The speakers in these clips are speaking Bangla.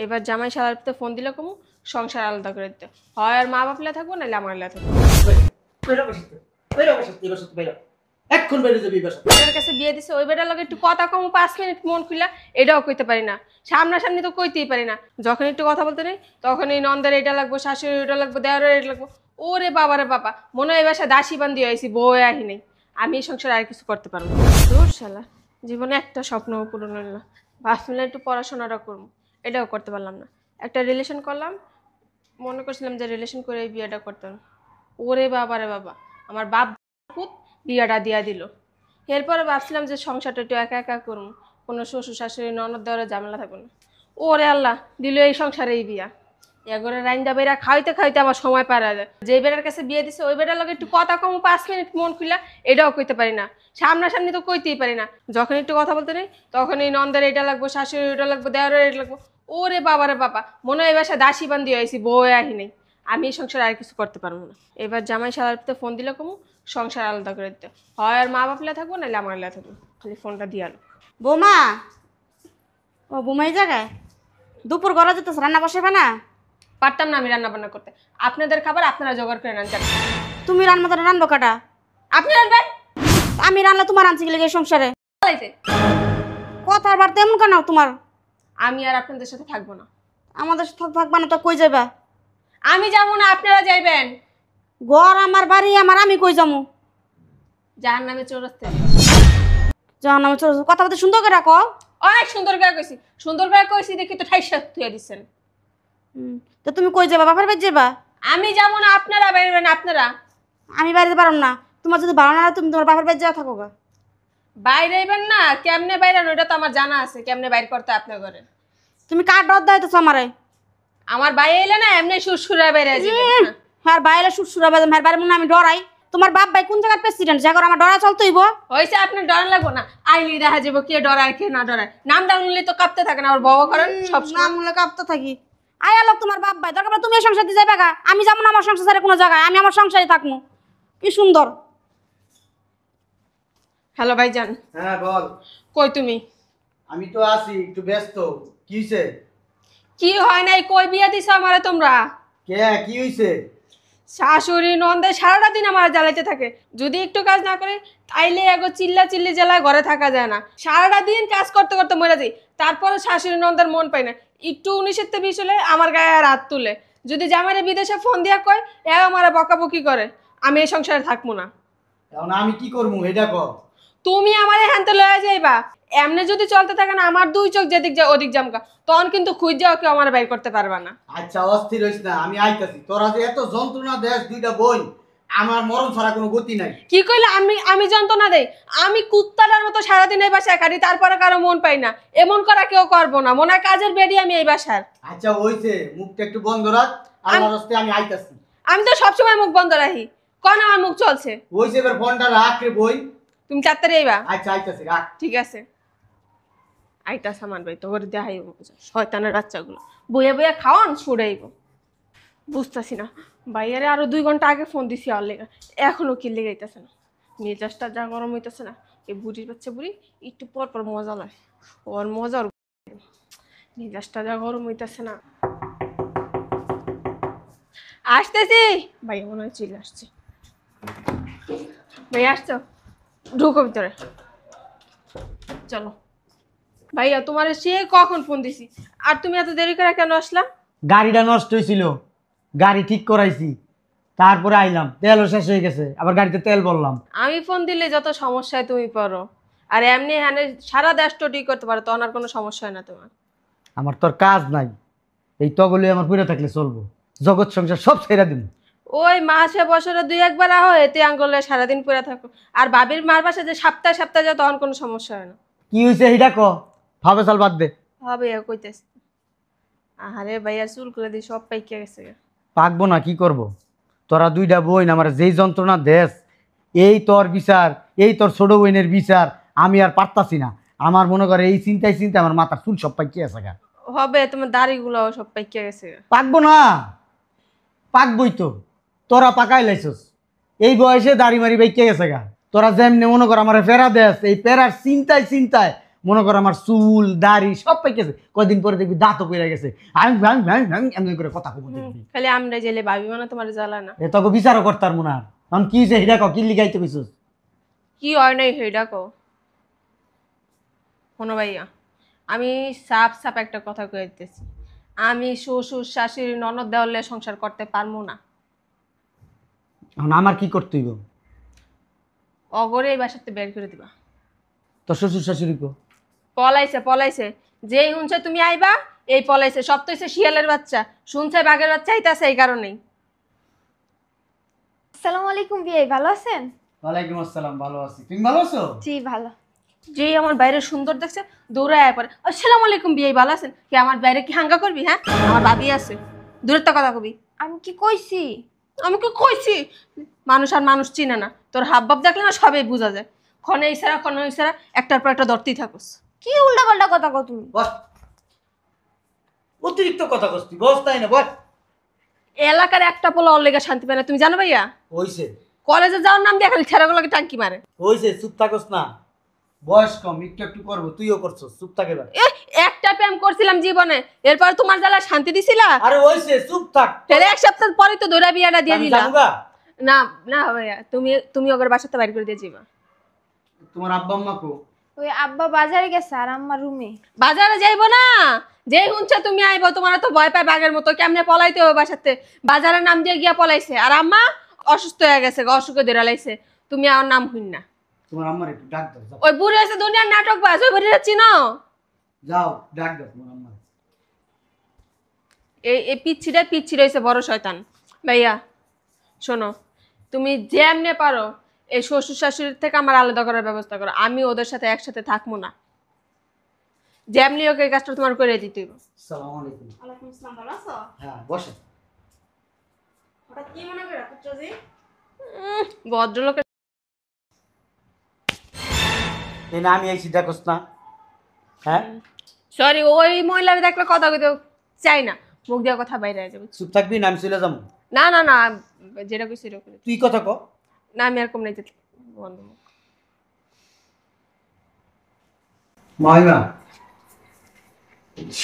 এবার জামাই শালারতে ফোন দিলে কমু সংসার আলাদা করে দিতে হয়। আর মা বাপলে থাকবো নাহলে আমার লে থাকবো। বেটার কাছে বিয়ে দিছে, ওই বেটার লগে একটু কথা কমু 5 মিনিট মন খুলা এটাও কইতে পারি না। সামনাসামনি তো কইতেই পারি না। যখন একটু কথা বলতে নেই তখন এই নন্দের এটা লাগবো, শাশুড়ি এটা লাগবো, দেওয়ারের এটা লাগবো। ওরে বাবারে বাবা, মনে হয় বাসা দাসী বান্ধি হয়েছি, বউ আহি নেই। আমি এই সংসারে আর কিছু করতে পারবো না। দূর শালা, জীবনে একটা স্বপ্ন পূরণ হল না। ভাবছিলাম একটু পড়াশোনাটা করবো, এটাও করতে পারলাম না। একটা রিলেশন করলাম, মনে করছিলাম যে রিলেশন করে এই বিয়েটা করতাম। ওরে বাবারে বাবা, আমার বাপ পুত বিয়েটা দিয়া দিল। এরপরে ভাবছিলাম যে সংসারটা একটু একা একা করুন, কোনো শ্বশুর শাশুড়ি ননদ দেওয়ার ঝামেলা থাকবে না। ওরে আল্লাহ, দিল এই সংসারে এই বিয়া। এগরে রাইন্দা বেড়া খাইতে খাইতে আমার সময় পারা যায়। যে বেটার কাছে বিয়ে দিছে ওই বেটার লগে একটু কথা কমু 5 মিনিট মন খুলা এটাও কইতে পারি না। সামনাসামনি তো কইতেই পারি না। যখন একটু কথা বলতে নেই তখন এই নন্দের এটা লাগবো, শাশুড়ি এটা লাগবো, দেওয়ারের এটা লাগবো। ওরে বাবারে বাবা, মনে হয় বাসা দাসী বান্ধি হয়েছি, বউ আহি নেই। আমি এই সংসারে আর কিছু করতে পারবো না। এবার জামাই শালারতে ফোন দিলে কমু সংসার আলাদা করে দিতে হয়। আর মা বাপলে থাকবো নাহলে আমার লে থাকবো। খালি ফোনটা দিয়ালো। বৌমা, ও বৌমা এই জায়গায় দুপুর গড়া যেতেছ, রান্না বসাবে না? পারতাম না আমি রান্না বান্না করতে। আপনাদের খাবার আপনারা জোগাড় করে নেন। তুমি রান্না তো রান্নবো কাটা, আপনি রান্নবেন? আমি রান্না তোমার আনছি গেলে এই সংসারে কথার বার্তা এমন কেন তোমার? আমি আর আপনাদের সাথে থাকবো না। আমাদের সাথে থাকবা না তো কই যাবা? আমি যাবো না, আপনারা যাইবেন। ঘর আমার, বাড়ি আমার, আমি কই যাবো? জাহান্নামে চৌরাস্তা। জাহান্নামে চলে কথা বলতে সুন্দর করে রাখো। অনেক সুন্দর করে কইছি, সুন্দর করে কইছি দেখি তো ঠাইসা থুয়ে দিচ্ছেন। তো তুমি কই যাবা? বাপের বাড়ি যাবা? আমি যাবো না, আপনারা বেরোবেন। আপনারা। আমি বাড়িতে পারব না। তোমার যদি ভালো না লাগে তুমি তোমার বাপের বাড়ি যাওয়া থাকো গা। বাইরে আইবেন না? কেমনে বাইরেন ওইটা তো আমার জানা আছে, কেমনে বাইর করতে আপনার ঘরে। তুমি কার ডর দাইতেছ আমারে? আমার বাইরে এলে না এমনি সুরসুরা বাইরে যাবে। হ্যাঁ বাইরে সুরসুরা বাজে, হ্যাঁ বাইরে মনে আমি ডরাই। তোমার বাপ ভাই কোন জায়গার প্রেসিডেন্ট জাগর আমার ডরা চলতে হইব? হয়েছে আপনার ডর লাগবো না, আইলি দেখা যাবো কে ডরায় কে না ডরায়। নামটা শুনলে তো কাঁপতে থাকেন, আবার বাবা করেন সব নাম মনে কাঁপতে থাকি। আয়া লোক তোমার বাপ ভাই, দরকার তুমি এই সংসার দিয়ে যাবে গা। আমি যাবো না আমার সংসার ছেড়ে কোনো জায়গায়, আমি আমার সংসারে থাকবো। কি সুন্দর। হ্যালো ভাইজান। হ্যাঁ বল। কই তুমি? আমি তো আছি একটু ব্যস্ত। কি হইছে? কি হয় নাই, কই বিয়া দিছো আমারে তোমরা? কে কি হইছে? শাশুড়ি নন্দে সারাটা দিন আমার জ্বালাইতে থাকে। যদি একটু কাজ না করে তাইলে এগো চিল্লা চিল্লি জ্বালায় ঘরে থাকা যায় না। সারাটা দিন কাজ করতে করতে মরে যাই, তারপরে শাশুড়ি নন্দের মন পাই না। একটু 19-তে 20 হলে আমার গায়ে আর হাত তুলে। যদি জামাইরে বিদেশে ফোন দিয়া কয় এ আমার বকাবকি করে। আমি এই সংসারে থাকবো না। এখন আমি কি করবো এটা কর। তুমি আমারে হ্যান্তে লয়ে যাইবা। এমনি যদি চলতে থাকে না আমার 2 চোখ যেদিক যায় ওদিক জামকা, তখন কিন্তু খুঁজেও কেউ আমার বাইর করতে পারবা না। আচ্ছা অস্থির হইস না, আমি আইতাছি। তোরা যে এত যন্ত্রণা দেশ দুইটা বোন, আমার মরণ ছাড়া কোনো গতি নাই। কি কইলে? আমি যন্ত্রণা দেই? আমি কুত্তাটার মতো সারাদিন এই বাসায় কাটি, তারপরে কারো মন পাই না। এমন করা কেউ করবো না। মনে হয় কাজের বেডি আমি এই বাসার। আচ্ছা হইছে, মুখটা একটু বন্ধ রাখ। আল্লাহর রাস্তায় আমি আইতাছি। আমি তো সবসময় মুখ বন্ধ রাখি, কোন আমার মুখ চলছে। হইছে, এবার ফোনটা রাখ রে বই। তুমি তাড়াতাড়ি আইবা। আচ্ছা আইতাছি, রাখ। ঠিক আছে। আইতা সামান ভাই তোর দেখাইব শয়তানের বাচ্চাগুলো বইয়া বইয়া খাওয়ান ছুড়াইব। বুঝতেছি না, ভাইয়ারে আরো 2 ঘন্টা আগে ফোন দিছি আর লেগা, এখনো কি লেগাইতেছে না। মেজাজটা যা গরম হইতেছে না। এই বুড়ির বাচ্চা বুড়ি একটু পর পর মজা লয়, ওর মজার মেজাজটা যা গরম হইতেছে না। আসতেছি। ভাইয়া মনে হয় চিল্লা আসছে। ভাইয়া আসছো? ঢুকো ভিতরে, চলো। ভাইয়া তোমার সে কখন ফোন দিছি, আর তুমি এত দেরি করে কেন আসলা? গাড়িটা নষ্ট হয়েছিল, গাড়ি ঠিক করাইছি, তারপরে আইলাম। তেলও শেষ হয়ে গেছে, আবার গাড়িতে তেল বললাম। আমি ফোন দিলে যত সমস্যায় তুমি পড়ো, আর এমনি হ্যাঁ সারা দেশটা ঠিক করতে পারো, তখন আর কোনো সমস্যা হয় না তোমার। আমার তোর কাজ নাই, এই তগলে আমার পুরে থাকলে চলবো। জগৎ সংসার সব ছেড়ে দিন। ওই মাসে বছরে 2-1 আহ এতে আঙ্গলে সারাদিন পরে থাকো। আর বাবির মার বাসা যে সপ্তাহে সপ্তাহে যাও তখন কোনো সমস্যা হয় না। কি হয়েছে এইটা ক, ভাবে চাল বাদ দে। হবে কইতেছি। আরে ভাইয়া চুল করে দিই সব পাইকে গেছে। পাকবো না, কি করব? তোরা দুইটা বোন আমার যেই যন্ত্রণা দেশ, এই তোর বিচার, এই তোর ছোট বোনের বিচার, আমি আর পারতাছি না। আমার মনে করে এই চিন্তায় চিন্তায় আমার মাথার চুল সব পাইকে আছে গা। হবে, তোমার দাড়িগুলো সব পাইকে গেছে। পাকবো না, পাকবই তো। তোরা পাকাই লাইছস, এই বয়সে দাড়ি মারি বাইকে গেছে গা। তোরা যেমনি মনে কর আমার ফেরা দেশ, এই পেরার চিন্তায় চিন্তায় মনে করো আমার চুল দাড়ি সব পাইতেছে, কয়দিন পরে দেখবি দাঁতও পড়ে গেছে, আমি এমনি করে কথা কব দেখবি। খালি আমরা জেলে ভাবি মানে তোমার জ্বালা না। এ তোকে বিচারও করতার মনে হয় আমি কি যে হিরা কি লিগাইতে কইছস? কি হয় নাই হেডা কো শোনো ভাইয়া, আমি সাপ সাপ একটা কথা কয়ে দিতেছি, আমি শ্বশুর শাশুড়ি ননদ দেওয়ালে সংসার করতে পারবো না। এখন আমার কি করতে হইব? অগরে এই বাসাতে বের করে দিবা। তোর শ্বশুর শাশুড়ি কো? পলাইছে পলাইছে, যেই শুনছে তুমি আইবা এই পলাইছে। সব তো হইছে শিয়ালের বাচ্চা, শুনছে বাঘের বাচ্চা আইতাছে, এই কারণেই। আসসালামু আলাইকুম বিয়ে, ভালো আছেন? ওয়ালাইকুম আসসালাম, ভালো আছি, তুমি ভালো আছো? জি ভালো। যেই আমার বাইরে সুন্দর দেখছে দৌড়ায় পরে আসসালামু আলাইকুম বিয়ে, ভালো আছেন? কি আমার বাইরে কি হাঙ্গা করবি? হ্যাঁ, আমার ভাবি আছে, দূরের তো কথা কবি। আমি কি কইছি? আমি কি কইছি? মানুষ আর মানুষ চিনে না, তোর হাব ভাব দেখলে না সবই বোঝা যায়। ক্ষণে ইসারা ক্ষণে ইসারা একটার পর একটা ধরতেই থাকোস। কি উল্টাপাল্টা কথা কও তুমি? বস, অতিরিক্ত কথা কস্তি বস, তাই না? বস। এলাকার একটা পোলা ওর লেগে শান্তি পায় না, তুমি জানো ভাইয়া? হইছে কলেজে যাওয়ার নাম দিয়ে খালি ছেড়াগুলোকে টাঙ্কি মারে। হইছে, চুপ থাকস না, বয়স কম, একটু একটু করবো, তুইও করছস, চুপ থাক এবার। একটা প্রেম করছিলাম জীবনে, এরপর তোমার জ্বালা শান্তি দিছিলা? আরে হইছে, চুপ থাক। তাহলে এক সপ্তাহ পরে তো দৌড়া বিয়াটা দিয়ে আমি দিলা। যাবো গা। না না ভাইয়া, তুমি ওদের বাসাতে বাইর করে দিয়ে যাবা। তোমার আব্বা আম্মা কো? ওই আব্বা বাজারে গেছে আর আম্মা রুমে। বাজারে যাইবো না, যেই শুনছে তুমি আইবো, তোমার তো ভয় পায় বাঘের মতো, কেমনে পলাইতে হবে বাসাতে? বাজারের নাম দিয়ে গিয়া পলাইছে, আর আম্মা অসুস্থ হয়ে গেছে, অসুখে ধরে লাইছে, তুমি আর নাম হইন না। তোমার আম্মার একটু ডাক দাও, যাও। ওই বুড়ি হয়েছে দুনিয়ার নাটক বাজ, ওই বুড়িটা চিনো? যাও ডাক দাও তোমার আম্মার। এই পিচ্ছি রয়েছে বড় শয়তান। ভাইয়া শোনো, তুমি যেমনে পারো এই শ্বশুর শাশুড়ির থেকে আমার আলাদা করার ব্যবস্থা করো, আমি ওদের সাথে একসাথে থাকবো না। যেমনি ওকে এই কাজটা তোমার করে দিতে হইব। আসসালামু আলাইকুম। ওয়ালাইকুম আসসালাম, ভালো আছো? হ্যাঁ বসে। হঠাৎ কি মনে করে পুত্রজি? ভদ্রলোকের এই না আমি আইছি, দেখোস না? হ্যাঁ, সরি, ওই মহিলার দেখলে কথা কইতে চাই না, মুখ দিয়ে কথা বাইরে যাবে। চুপ থাকবি না আমি চলে যাবো। না না না, যেটা কইছি সেটা করি। তুই কথা ক। না আমি আর কম নাই যেতে বন্ধ মুখ। মাইমা,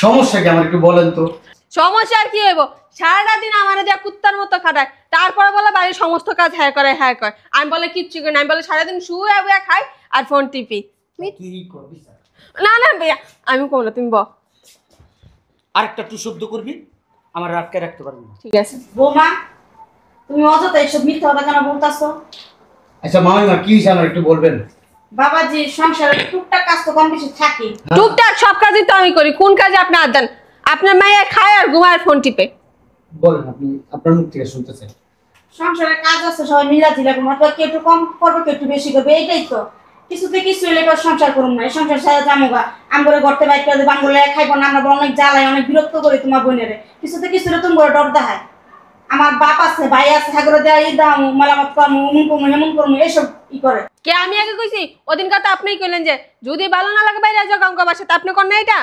সমস্যা কি আমার একটু বলেন তো? সমস্যা আর কি হইব? সারাটা দিন আমার দিয়া কুত্তার মতো খাটায়, তারপরে বলে বাড়ির সমস্ত কাজ হ্যাঁ করে হ্যাঁ করে। আমি বলে কিচ্ছু করি না, আমি বলে সারাদিন শুয়ে বুয়ে খাই আর ফোন টিপি। তুই করবি স্যার। না না ভাইয়া, আমি কম না, তুমি বল। আরেকটা তুই শব্দ করবি আমার আটকে রাখতে পারবি না। ঠিক আছে। বৌমা, তুমি অযথা এইসব মিথ্যা কথা কেন বলতাছো? আচ্ছা মামিমা, কি হয়েছে আমার একটু বলবেন? বাবাজি, সংসারে টুকটাক কাজ তো কম বেশি থাকে। টুকটাক সব কাজই তো আমি করি, কোন কাজে আপনি হাত দেন? আপনার মেয়ে খায় আর ঘুমায় ফোন টিপে। বলেন, আপনি আপনার মুখ থেকে শুনতে চাই। সংসারে কাজ আছে, সবাই মিলাঝিলা করবো, হয়তো কেউ একটু কম করবে কেউ একটু বেশি করবে, এইটাই তো। কিছুতে কিছু হলে এবার সংসার করুন না, এই সংসার সারা জামুগা আমগরে ঘরতে বাইর করে দেবো, আমগুলো খাইবো না, আমরা অনেক জ্বালাই অনেক বিরক্ত করি তোমার বোনেরে। কিছুতে কিছু হলে তুমি ডর দেখায়। আমার বাপ আছে, ভাই আছে, হাগরে দেওয়া ই দাম মেলামত করমু, অমুন করমু এমন করমু, এইসব ই করে। কে আমি আগে কইছি? ওদিন কথা আপনিই কইলেন যে যদি ভালো না লাগে বাইরে যাও কামকা বাসাতে, আপনি কোন না এটা?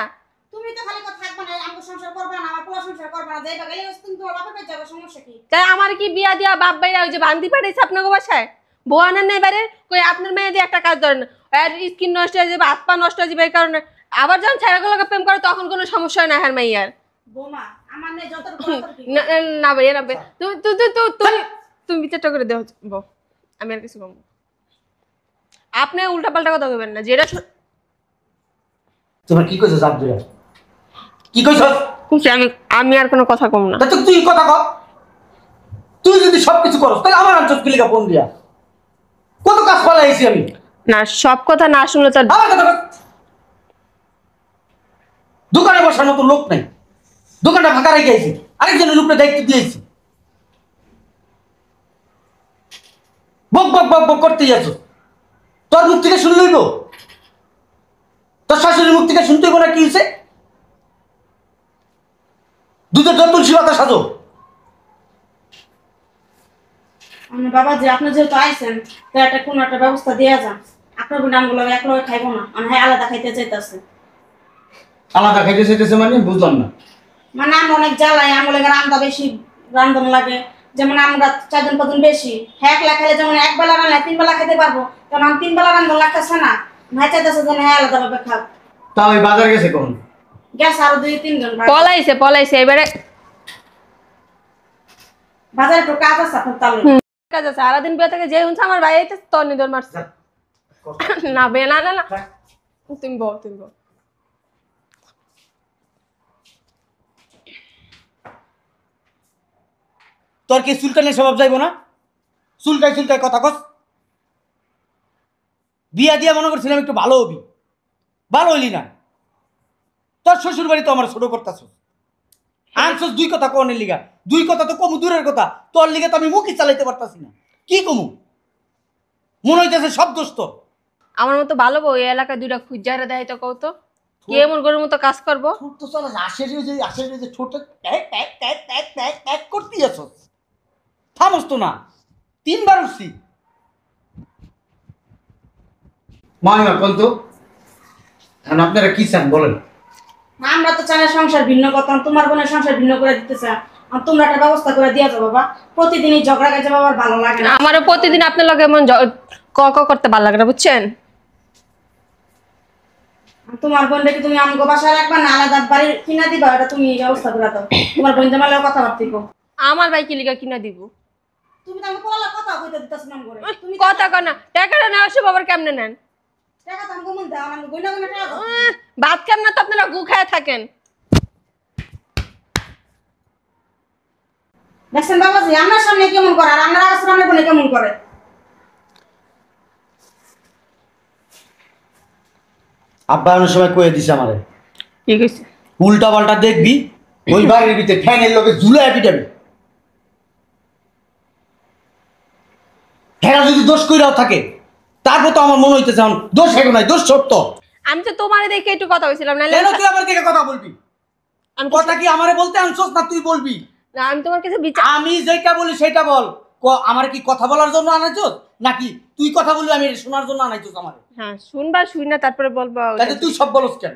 তুমি তো খালি কথা থাকবে না, আমগো সংসার করবে না, আমার পোলা সংসার করবে না, যাইবা গেলে তুমি তোমার বাপের কাছে যাবে, সমস্যা কি? তাই আমার কি বিয়া দিয়া বাপ বাইরা ওই যে বান্দি পাঠাইছে আপনাকে বাসায়? বউ আনেন নাই বাইরে, কই আপনার মেয়ে দিয়ে একটা কাজ ধরেন, আর স্কিন নষ্ট হয়ে যাবে, হাত পা নষ্ট হয়ে যাবে, এই কারণে। আবার যখন ছেলেগুলোকে প্রেম করে তখন কোনো সমস্যা হয় না হ্যাঁ মাইয়ার। বৌমা, আমার নেই যত না না ভাইয়া না ভাই, তুমি বিচারটা করে দেও বউ, আমি আর কিছু কমবো। আপনি উল্টা পাল্টা কথা কইবেন না, যেটা তোমার কি কইছস আব্দুল? কি কইছস? খুশি আমি আর কোনো কথা কম না। তা তুই কথা ক। তুই যদি সবকিছু করস তাহলে আমার আঞ্চল কিলিকা ফোন দিয়া কত কাজ পালাইছি আমি। না সব কথা না শুনলে তো আমার কথা কর। দোকানে বসার মতো লোক নাই, দোকানটা ফাঁকা রেখে আইছি, আরেকজনের উপরে দায়িত্ব দিয়েছি। বক বক বক বক করতেই আছো। তোর মুখ থেকে শুনলইব, তোর শাশুড়ির মুখ থেকে শুনতে হইব না। কি হয়েছে? দুধের জল তুলসী পাতা সাজো। বাবাজি, আপনি যেহেতু আইছেন তো একটা কোনো একটা ব্যবস্থা দিয়ে যান। আপনার বোন আমগুলো একলগে খাইবো না, মানে হ্যাঁ আলাদা খাইতে চাইতেছে। আলাদা খাইতে চাইতেছে মানে বুঝলাম না। মানে আমরা অনেক জ্বালাই, আমগুলো রান্না বেশি রান্ধন লাগে, যেমন আমরা 4 জন বেশি, হ্যাঁ একলা খাইলে যেমন এক বেলা রান্না 3 বেলা খাইতে পারবো, কারণ আমি 3 বেলা রান্ধন লাগতেছে না, ভাই চাইতেছে যেন হ্যাঁ আলাদা ভাবে খাব। তাও ওই বাজার গেছে কোন? গ্যাস আরো 2-3 ঘন্টা পলাইছে এবারে বাজারে একটু কাজ আছে আপনার তাহলে কাজ আছে সারাদিন বিয়ে থেকে যে শুনছে আমার ভাই আইতে তোর নিদর মারছে না বে না না না তুমি বল তোর কি চুলকানের স্বভাব যাইব না? চুলকায় কথা কস। বিয়া দিয়া মনে করছিলাম একটু ভালো হবি, ভালো হইলি না। তোর শ্বশুর বাড়ি তো আমার ছোট করতাছ, আনছস 2 কথা কোনের লিগা, 2 কথা তো কমু দূরের কথা, তোর লিগা তো আমি মুখই চালাইতে পারতাছি না। কি কমু? মনে হইতেছে সব দোষ তোর। আমার মতো ভালো বউ এই এলাকায় দুইটা খুঁজারে দেয় তো কও তো কে এমন গরুর মতো কাজ করবো? ছোট তো চল আসে যে ছোট ট্যাক করতে আছস, থামস তো না। 3 বার উঠছি। মাইমা কোন তো এখন আপনারা কি চান বলেন? আমরা তো চাই না সংসার ভিন্ন করতাম, তোমার বোনের সংসার ভিন্ন করে দিতে চাই। আর তোমরা একটা ব্যবস্থা করে দিয়া যাও বাবা। প্রতিদিনই ঝগড়া কাজে বাবার ভালো লাগে না। আমারও প্রতিদিন আপনার লগে এমন ক ক করতে ভালো লাগে না বুঝছেন? তোমার বোনটাকে তুমি আমগো বাসায় রাখবা না আলাদা বাড়ি কিনা দিবা, এটা তুমি ব্যবস্থা করে দাও। তোমার বোন জামালেও কথাবার্তা কো। আমার ভাই কি লিগা কিনা দিব? তুমি তো আমি পোলালা কথা কইতে দিতাছ নাম করে। তুমি কথা কনা টাকাটা না আসে বাবার কেমনে নেন? টাকা তো আমগো মন দাও, আমগো গইনা গইনা টাকা দাও। ভাত খান না তো আপনারা গু খায় থাকেন। দেখছেন বাবাজি আমার সামনে কেমন করে আর আমরা সামনে বোনে কেমন করে। আব্বা অনেক সময় কয়ে দিছে আমারে, কি কইছে? উল্টা পাল্টা দেখবি ওই বাড়ির ভিতরে ফ্যানের লোকে ঝুলায় পিটাবি। হেরা যদি দোষ কইরাও থাকে তারপর তো আমার মনে হইতেছে এখন দোষ হেগো নাই, দোষ সত্য। আমি তো তোমারে দেখে একটু কথা কইছিলাম না কেন তুই আমার দিকে কথা বলবি? আমি কথা কি আমারে বলতে আনছস না তুই বলবি? না আমি তোমার কাছে বিচার আমি যেটা বলি সেটা বল। আমার কি কথা বলার জন্য আনাইছস নাকি তুই কথা বলবি আমি এটা শোনার জন্য আনাইছস আমারে? হ্যাঁ শুনবা শুই না তারপরে বলবা। তাহলে তুই সব বলস কেন?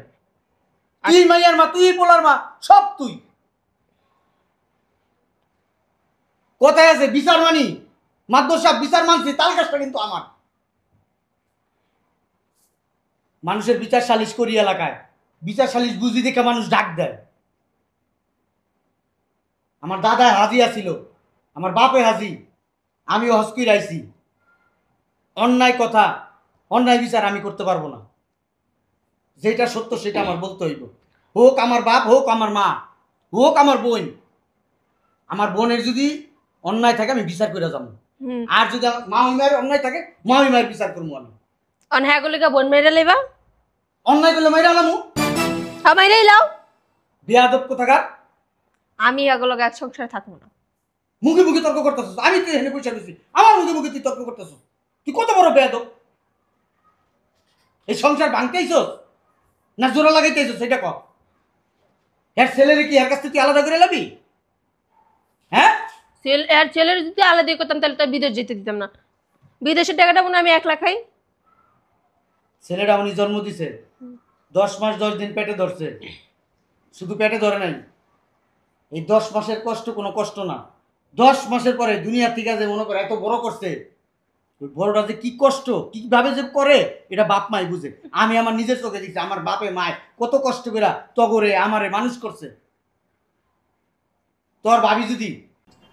তুই মাইয়ার মা, তুই পোলার মা, সব তুই। কোথায় আছে বিচার মানি? মাদ্রাসা বিচার মানছি, তার কাজটা কিন্তু আমার। মানুষের বিচার সালিশ করি এলাকায়, বিচার সালিশ বুঝি দেখে মানুষ ডাক দেয়। আমার দাদা হাজি আছিল, আমার বাপে হাজি, আমিও হজ কইরা আইছি। অন্যায় কথা, অন্যায় বিচার আমি করতে পারবো না। যেটা সত্য সেটা আমার বলতে হইব। হোক আমার বাপ, হোক আমার মা, হোক আমার বোন। আমার বোনের যদি অন্যায় থাকে আমি বিচার করে যাবো, আর যদি আমার মা মায়ের অন্যায় থাকে মা মায়ের বিচার করবো আমি। অনহ্যাঁ গুলিকা বোন মেরে লইবা, অন্যায় করলে মাইরা আলামু, সবাইরাই লাও। বেয়াদব কোথাকার। আমি এগুলো এক সংসারে থাকবো না। মুখে মুখে তর্ক করতেছিস, আমি তো এখানে পয়সা দিচ্ছি, আমার মুখে মুখে তুই তর্ক করতেছিস। তুই কত বড় বেয়াদব! এই সংসার ভাঙতেইছস না জোড়া লাগাইতেইছস সেটা কর। এর ছেলেরে কি এর কাছ থেকে আলাদা করে লাবি? হ্যাঁ, ছেলের যদি আলাদা করতাম তাহলে তো বিদেশ যেতে দিতাম না। বিদেশের টাকাটা মনে হয় আমি 1 লাখ খাই। ছেলেটা উনি জন্ম দিছে, 10 মাস 10 দিন পেটে ধরছে। শুধু পেটে ধরে নাই, এই 10 মাসের কষ্ট কোনো কষ্ট না। 10 মাসের পরে দুনিয়া থেকে যে মনে করে এত বড় করছে, ওই বড়টা যে কি কষ্ট, কিভাবে যে করে এটা বাপ মাই বুঝে। আমি আমার নিজের চোখে দেখছি, আমার বাপে মায় কত কষ্ট করে তগরে আমারে মানুষ করছে। তোর ভাবি যদি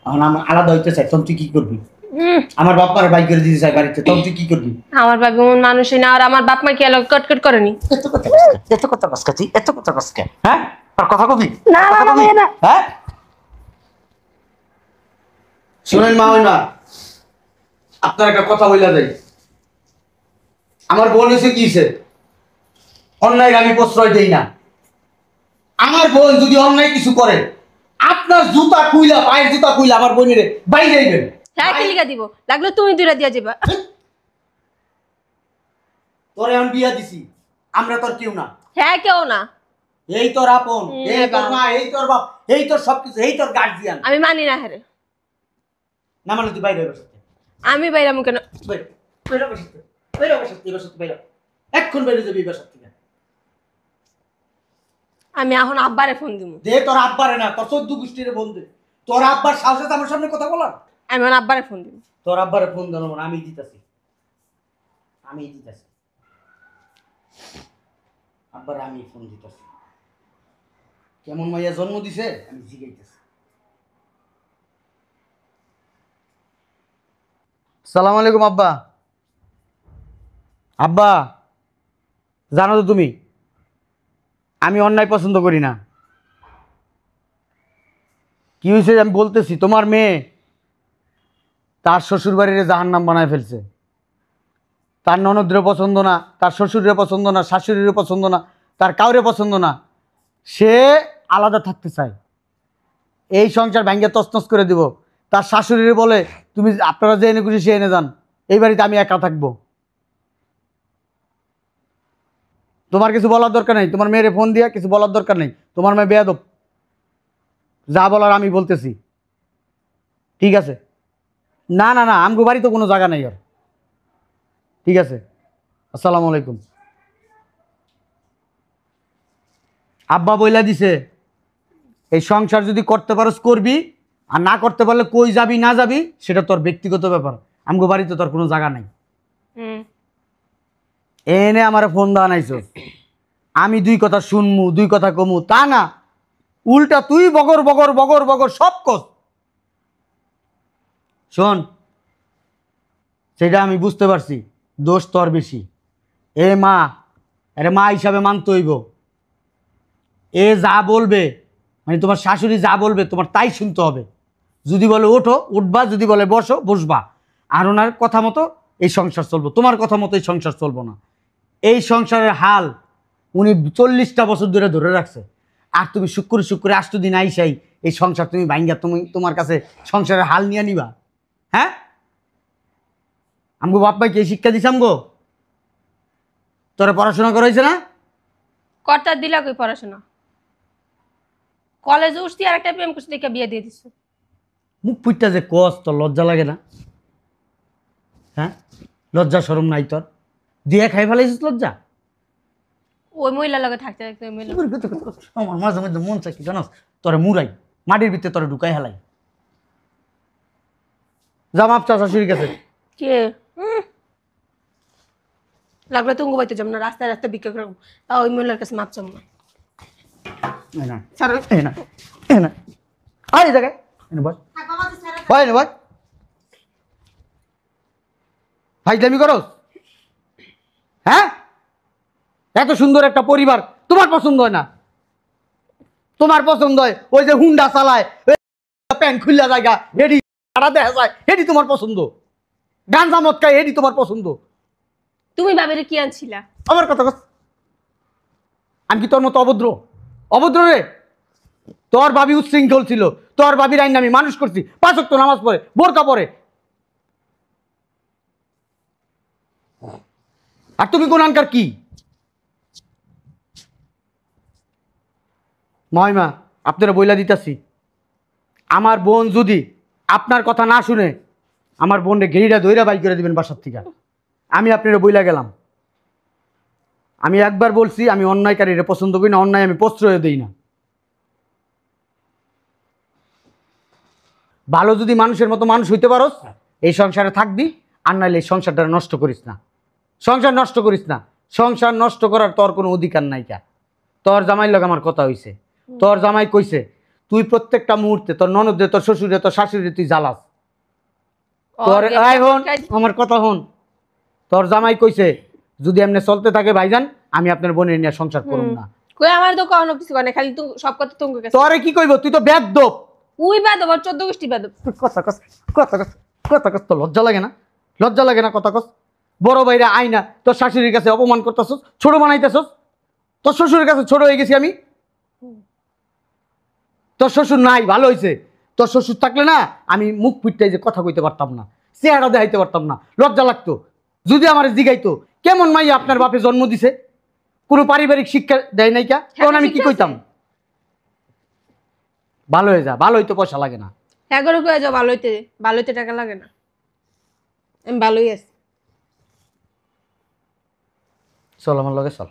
এখন আমার আলাদা হইতে চাই তখন তুই কি করবি? আমার বাপ মারে বাইক করে দিতে চাই বাড়িতে, তখন তুই কি করবি? আমার বাবা এমন মানুষই না, আর আমার বাপ মা কি আলো কটকট করেনি। এত কথা কসকা তুই, এত কথা কসকা, হ্যাঁ? আর কথা কবি না না না ভাইয়া না। হ্যাঁ, শুনেন মা ওই মা, আপনার একটা কথা বইলা যাই। আমার বোন এসে কিছে অন্যায় আমি প্রশ্রয় দেই না। আমার বোন যদি অন্যায় কিছু করে আপনার জুতা কুইলা, পায়ের জুতা কুইলা আমার বোনের বাইরে যাইবেন। হ্যাঁ কি লিখা দিব, লাগলো তুমি দুইটা দিয়া যাবা। তোরে আমি বিয়া দিছি, আমরা তোর কেউ না। হ্যাঁ কেউ না, এই তোর আপন, এই তোর মা, এই তোর বাপ, এই তোর সবকিছু, এই তোর গার্জিয়ান। আমি মানি না। হ্যাঁ না মানে তুই বাইরে বসে আমি বাইরাম কেন? এখন বেরিয়ে যাবি বাসার থেকে। আমি এখন আব্বারে ফোন দিব। দে তোর আব্বারে না, তোর 14 গোষ্ঠীর বন্ধু। তোর আব্বার সাহস আছে আমার সামনে কথা বলার? আমি এখন আব্বারে ফোন দিব। তোর আব্বারে ফোন দেন, আমি দিতেছি। আব্বার আমি ফোন দিতেছি। কেমন মাইয়া জন্ম দিছে আমি জিগাইতেছি। সালাম আলাইকুম আব্বা। আব্বা, জানো তো তুমি আমি অন্যায় পছন্দ করি না। কি হয়েছে আমি বলতেছি, তোমার মেয়ে তার শ্বশুরবাড়ির জাহান্নাম বানায় ফেলছে। তার ননদরে পছন্দ না, তার শ্বশুরে পছন্দ না, শাশুড়িরও পছন্দ না, তার কাউরে পছন্দ না। সে আলাদা থাকতে চায়। এই সংসার ভাঙ্গে তছনছ করে দিব। তার শাশুড়িরে বলে তুমি আপনারা যে এনে খুশি সে এনে যান, এই বাড়িতে আমি একা থাকবো। তোমার কিছু বলার দরকার নেই, তোমার মেয়েরে ফোন দিয়া কিছু বলার দরকার নেই। তোমার মেয়ে বেয়াদব, যা বলার আমি বলতেছি। ঠিক আছে? না না না, আমগো বাড়ি তো কোনো জায়গা নেই আর। ঠিক আছে, আসসালামু আলাইকুম। আব্বা বইলা দিছে এই সংসার যদি করতে পারোস করবি, আর না করতে পারলে কই যাবি না যাবি সেটা তোর ব্যক্তিগত ব্যাপার। আমগো বাড়িতে তোর কোনো জায়গা নাই। এনে আমার ফোন দেওয়া নাইছো, আমি দুই কথা শুনমু দুই কথা কমু তা না, উল্টা তুই বগর বগর বগর বগর সব কস। শোন, সেটা আমি বুঝতে পারছি, দোষ তোর বেশি। এ মা, আরে মা হিসাবে মানতে হইব। এ যা বলবে, মানে তোমার শাশুড়ি যা বলবে তোমার তাই শুনতে হবে। যদি বলে ওঠো উঠবা, যদি বলে বসো বসবা। আর ওনার কথা মতো এই সংসার চলবো, তোমার কথা মতো এই সংসার চলবো না। এই সংসারের হাল উনি 40টা বছর ধরে ধরে রাখছে। আর তুমি শুক্র শুক্রে 8 দিন আইসাই এই সংসার তুমি ভাঙ্গা তুমি তোমার কাছে সংসারের হাল নিয়ে নিবা? হ্যাঁ, আমগো বাপ ভাই কে শিক্ষা দিছে? আমগো তোরা পড়াশোনা করাইছে না? কর্তার দিলা কই পড়াশোনা? কলেজে উঠছি আর একটা প্রেম করছি দেখে বিয়ে দিয়ে দিচ্ছে। মুখ পুইটটা যে কস, তোর লজ্জা লাগে না? হ্যাঁ, লজ্জা শরম নাই তোর? দিয়ে খাই ফেলাইছিস লজ্জা? ওই মহিলার লগে থাকতে থাকতে ওই মহিলা আমার মাঝে মধ্যে মন চাই কি জানাস, তোরে মুরাই মাটির ভিতরে তোরে ঢুকাই হেলাই। যা মাপ চা শাশুড়ির কাছে। কে লাগলে তুঙ্গু বাইতে যাবো না, রাস্তায় রাস্তায় বিক্রি করবো, তা ওই মহিলার কাছে মাপ চাবো না। এই না, এই না, এই না, আয় এই জায়গায় এনে বস, থাক বাবা, তুই ছেড়ে দে। বয় এনে বয়। ফাইজলামি করো? হ্যাঁ, এত সুন্দর একটা পরিবার তোমার পছন্দ হয় না? তোমার পছন্দ হয় ওই যে হুন্ডা চালায়, প্যান্ট খুললা জায়গা হেডি সারা দেখা যায়, হেডি তোমার পছন্দ। গাঞ্জা মদ খায় হেডি তোমার পছন্দ। তুমি ভাবিরে কি আনছিলা? আমার কথা কস, আমি কি তোর মতো অভদ্র? অভদ্র রে? তোর ভাবি উচ্ছৃঙ্খল ছিল, তোর ভাবির আইন আমি মানুষ করছি, 5 ওয়াক্ত নামাজ পড়ে, বোরকা পড়ে। আর তুমি কোন আনকার কি? মহিমা, আপনারা বইলা দিতেছি, আমার বোন যদি আপনার কথা না শুনে আমার বোনরে ঘেরিটা দইরা বাই করে দিবেন বাসার থেকে। আমি আপনারা বইলা গেলাম। আমি একবার বলছি আমি অন্যায়কারীরে পছন্দ করি না, অন্যায় আমি প্রশ্রয় দিই না। ভালো যদি মানুষের মতো মানুষ হইতে পারোস এই সংসারে থাকবি, আর নাহলে এই সংসারটা নষ্ট করিস না। সংসার নষ্ট করিস না। সংসার নষ্ট করার তোর কোনো অধিকার নাই। কা তোর জামাইর লগে আমার কথা হইছে, তোর জামাই কইছে তুই প্রত্যেকটা মুহূর্তে তোর ননদে তোর শ্বশুরে তোর শাশুড়ি তুই জ্বালাস। তোর আয় হন, আমার কথা হন। তোর জামাই কইছে যদি এমনি চলতে থাকে ভাইজান আমি আপনার বোনের নিয়ে সংসার করব না। কই আমার তো কোনো কিছু করে না, খালি তুই সব কথা তুঙ্গু গেছে। তোরে কি কইব? তুই তো বেয়াদব। উই বাদব, 14 গোষ্ঠী বাদব। কথা কস, কথা কস, কথা কস। তো লজ্জা লাগে না? লজ্জা লাগে না? কথা কস। বড় ভাইরা আইনা তোর শাশুড়ির কাছে অপমান করতেছস, ছোট বানাইতেছস। তোর শ্বশুরের কাছে ছোট হয়ে গেছি আমি। তোর শ্বশুর নাই, ভালো হয়েছে। তোর শ্বশুর থাকলে না আমি মুখ ফুটতে যে কথা কইতে পারতাম না, চেহারা দেখাইতে পারতাম না, লজ্জা লাগতো। যদি আমার জিগাইতো কেমন মাইয়া আপনার বাপে জন্ম দিছে, কোনো পারিবারিক শিক্ষা দেয় নাই কা, তখন আমি কি কইতাম? ভালো হয়ে যা, ভালো হইতে পয়সা লাগে না। এগারো কয়ে যাও ভালো হইতে টাকা লাগে না। আমি ভালোই আছি। চল আমার লগে চল,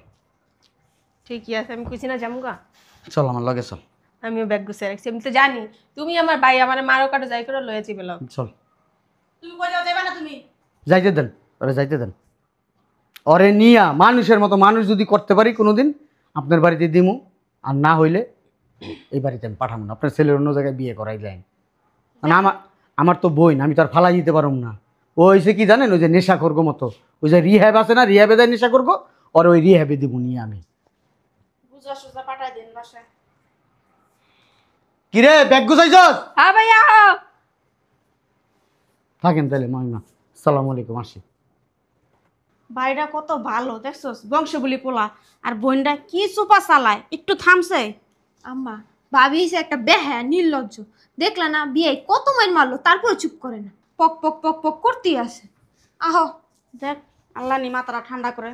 ঠিকই আছে, আমি কইছি না জামুগা। চল আমার লগে চল, আমিও ব্যাগ গুছিয়ে রাখছি। আমি তো জানি তুমি আমার ভাই, আমার মারো কাটো যাই করে লয়ে যাবে। চল। তুমি কই যাও, যাবে না তুমি? যাইতে দেন, ওরে যাইতে দেন। ওরে নিয়া মানুষের মতো মানুষ যদি করতে পারি কোনোদিন, আপনার বাড়িতে দিমু, আর না হইলে এই বাড়িতে আমি পাঠাবো না। আপনার ছেলের অন্য জায়গায় বিয়ে করাই যায় মানে আমার তো বোন, আমি তো আর ফালাই দিতে পারব না। ও হয়েছে কি জানেন, ওই যে নেশা করবো মতো, ওই যে রিহ্যাব আছে না, রিহ্যাবে দেয় নেশা করবো, আর ওই রিহ্যাবে দিব নিয়ে আমি। বুঝা সুজা পাঠাই দেন বাসায়। কিরে ব্যাগ গুছাইছস? হ্যাঁ ভাইয়া থাকেন তাহলে মহিমা, আসসালামু আলাইকুম, আসি। ভাইটা কত ভালো দেখছস, বংশ বলি পোলা। আর বোনটা কি চোপা চালায়, একটু থামছে। আম্মা ভাবি হইছে একটা বেহা নির্লজ্জ। দেখলা না বিয়ে কত মাইর মারলো, তারপরে চুপ করে না, পক পক পক পক করতেই আছে। আহ দেখ আল্লাহ নি মাথাটা ঠান্ডা করে।